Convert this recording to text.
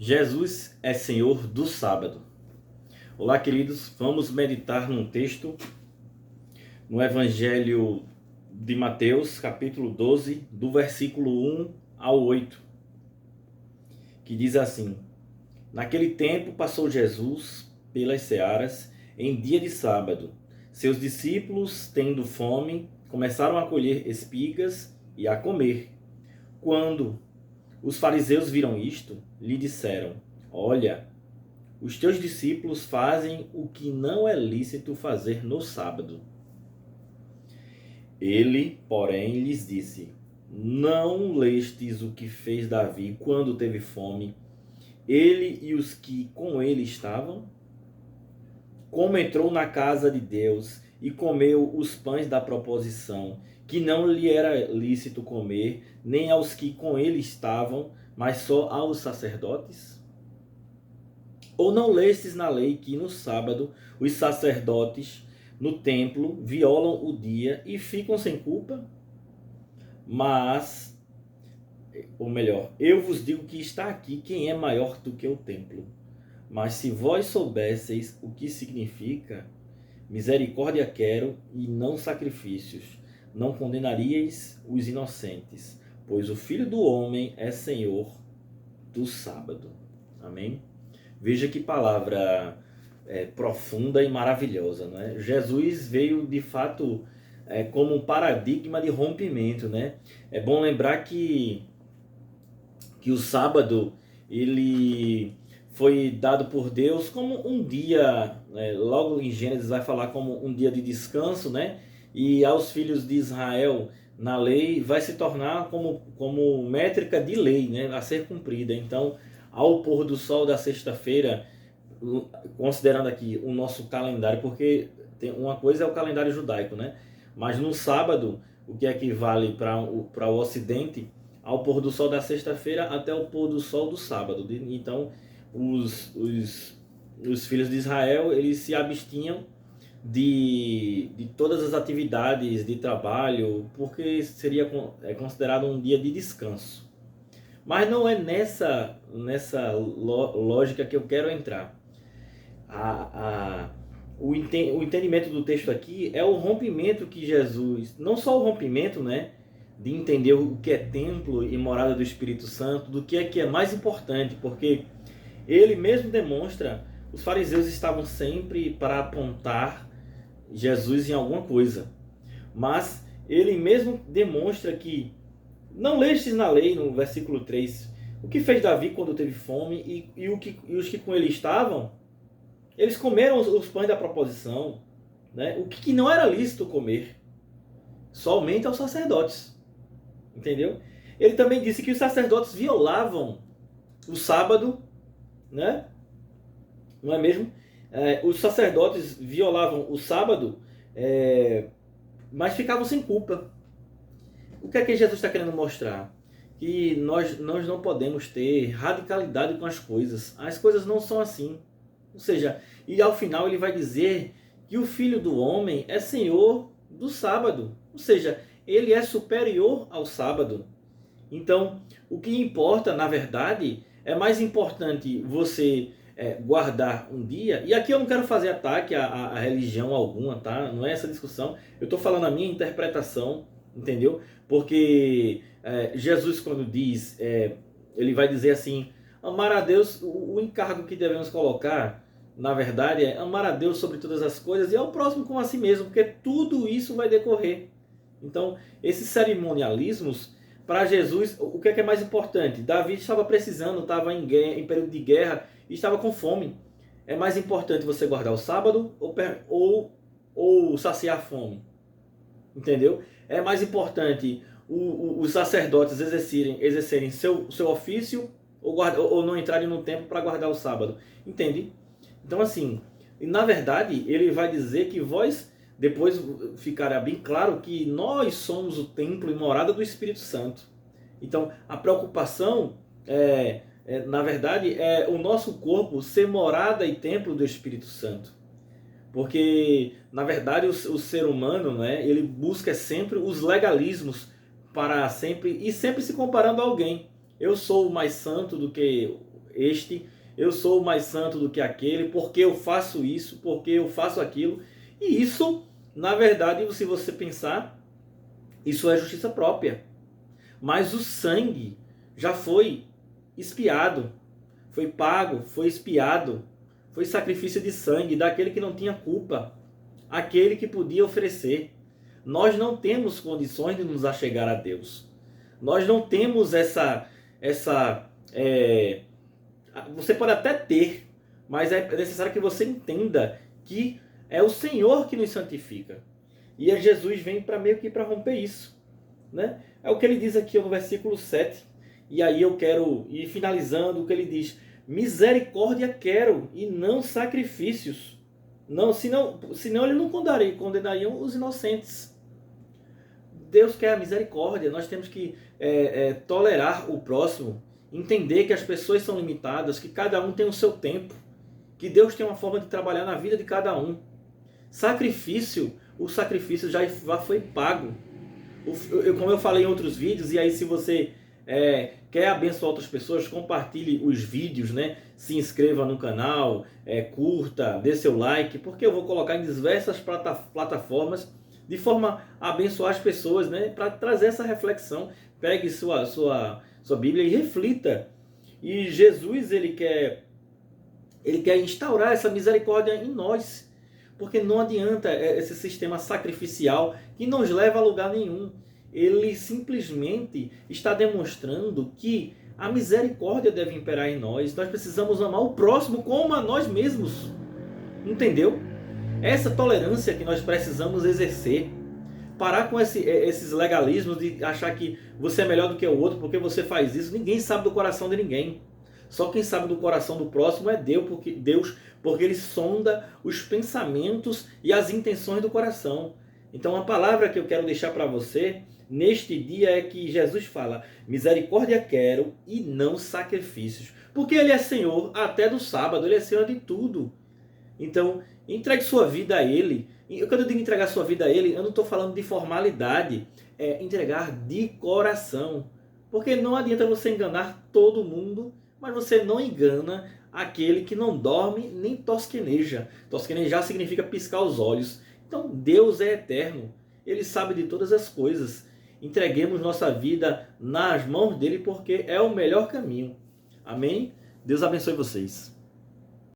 Jesus é Senhor do sábado. Olá, queridos, vamos meditar num texto no Evangelho de Mateus, capítulo 12, do versículo 1 ao 8, que diz assim: Naquele tempo passou Jesus pelas searas em dia de sábado. Seus discípulos, tendo fome, começaram a colher espigas e a comer. Quando os fariseus viram isto, lhe disseram: Olha, os teus discípulos fazem o que não é lícito fazer no sábado. Ele, porém, lhes disse: Não lestes o que fez Davi quando teve fome, ele e os que com ele estavam? Como entrou na casa de Deus e comeu os pães da proposição, que não lhe era lícito comer, nem aos que com ele estavam, mas só aos sacerdotes? Ou não lestes na lei que no sábado os sacerdotes no templo violam o dia e ficam sem culpa? Mas, ou melhor, eu vos digo que está aqui quem é maior do que o templo. Mas se vós soubesseis o que significa, misericórdia quero e não sacrifícios, não condenaríeis os inocentes, pois o Filho do Homem é Senhor do sábado. Amém? Veja que palavra profunda e maravilhosa, não é? Jesus veio de fato como um paradigma de rompimento, né? É bom lembrar que o sábado ele foi dado por Deus como um dia, logo em Gênesis vai falar como um dia de descanso, né? E aos filhos de Israel na lei vai se tornar como métrica de lei, né? A ser cumprida. Então, ao pôr do sol da sexta-feira, considerando aqui o nosso calendário, porque uma coisa é o calendário judaico, né? Mas no sábado, o que equivale para o ocidente, ao pôr do sol da sexta-feira até o pôr do sol do sábado. Então, os filhos de Israel, eles se abstinham de todas as atividades de trabalho, porque seria considerado um dia de descanso. Mas não é nessa lógica que eu quero entrar. O entendimento do texto aqui é o rompimento que Jesus, não só o rompimento, né, de entender o que é templo e morada do Espírito Santo, do que é mais importante, porque ele mesmo demonstra, os fariseus estavam sempre para apontar Jesus em alguma coisa, mas ele mesmo demonstra que não lestes na lei, no versículo 3, o que fez Davi quando teve fome e os que com ele estavam, eles comeram os pães da proposição, né? O que não era lícito comer, somente aos sacerdotes, entendeu? Ele também disse que os sacerdotes violavam o sábado, né? Não é mesmo? Os sacerdotes violavam o sábado, mas ficavam sem culpa. O que é que Jesus está querendo mostrar? Que nós não podemos ter radicalidade com as coisas. As coisas não são assim. Ou seja, e ao final ele vai dizer que o Filho do Homem é Senhor do sábado. Ou seja, ele é superior ao sábado. Então, o que importa, na verdade, é mais importante você guardar um dia. E aqui eu não quero fazer ataque a religião alguma, tá? Não é essa discussão. Eu estou falando a minha interpretação, entendeu? Porque Jesus, quando diz, ele vai dizer assim: amar a Deus, o encargo que devemos colocar, na verdade, é amar a Deus sobre todas as coisas e ao próximo como a si mesmo, porque tudo isso vai decorrer. Então, esses cerimonialismos, para Jesus, o que é mais importante? Davi estava precisando, estava em período de guerra e estava com fome. É mais importante você guardar o sábado ou saciar a fome? Entendeu? É mais importante os sacerdotes exercerem seu ofício ou não entrarem no templo para guardar o sábado. Entende? Então, assim, na verdade, ele vai dizer que depois ficará bem claro que nós somos o templo e morada do Espírito Santo. Então, a preocupação na verdade, é o nosso corpo ser morada e templo do Espírito Santo. Porque, na verdade, o ser humano, né, ele busca sempre os legalismos para sempre se comparando a alguém. Eu sou mais santo do que este, eu sou mais santo do que aquele, porque eu faço isso, porque eu faço aquilo. E isso, na verdade, se você pensar, isso é justiça própria. Mas o sangue já foi expiado, foi pago, foi expiado, foi sacrifício de sangue daquele que não tinha culpa, aquele que podia oferecer. Nós não temos condições de nos achegar a Deus. Nós não temos você pode até ter, mas é necessário que você entenda que é o Senhor que nos santifica. E Jesus vem para meio que para romper isso, né? É o que ele diz aqui no versículo 7. E aí eu quero ir finalizando o que ele diz: misericórdia quero e não sacrifícios. Não, senão ele não condenaria os inocentes. Deus quer a misericórdia. Nós temos que tolerar o próximo, entender que as pessoas são limitadas, que cada um tem o seu tempo, que Deus tem uma forma de trabalhar na vida de cada um. O sacrifício já foi pago. Como eu falei em outros vídeos, e aí se você quer abençoar outras pessoas, compartilhe os vídeos, né? Se inscreva no canal, curta, dê seu like, porque eu vou colocar em diversas plataformas de forma a abençoar as pessoas, né? Para trazer essa reflexão. Pegue sua Bíblia e reflita. E Jesus, ele quer instaurar essa misericórdia em nós. Porque não adianta esse sistema sacrificial que não nos leva a lugar nenhum. Ele simplesmente está demonstrando que a misericórdia deve imperar em nós. Nós precisamos amar o próximo como a nós mesmos. Entendeu? Essa tolerância que nós precisamos exercer. Parar com esses legalismos de achar que você é melhor do que o outro porque você faz isso. Ninguém sabe do coração de ninguém. Só quem sabe do coração do próximo é Deus, porque ele sonda os pensamentos e as intenções do coração. Então a palavra que eu quero deixar para você neste dia é que Jesus fala: misericórdia quero e não sacrifícios. Porque ele é Senhor até do sábado, ele é Senhor de tudo. Então entregue sua vida a ele. E quando eu digo entregar sua vida a ele, eu não estou falando de formalidade, é entregar de coração. Porque não adianta você enganar todo mundo, mas você não engana aquele que não dorme nem tosqueneja. Tosquenejar significa piscar os olhos. Então Deus é eterno. Ele sabe de todas as coisas. Entreguemos nossa vida nas mãos dele porque é o melhor caminho. Amém? Deus abençoe vocês.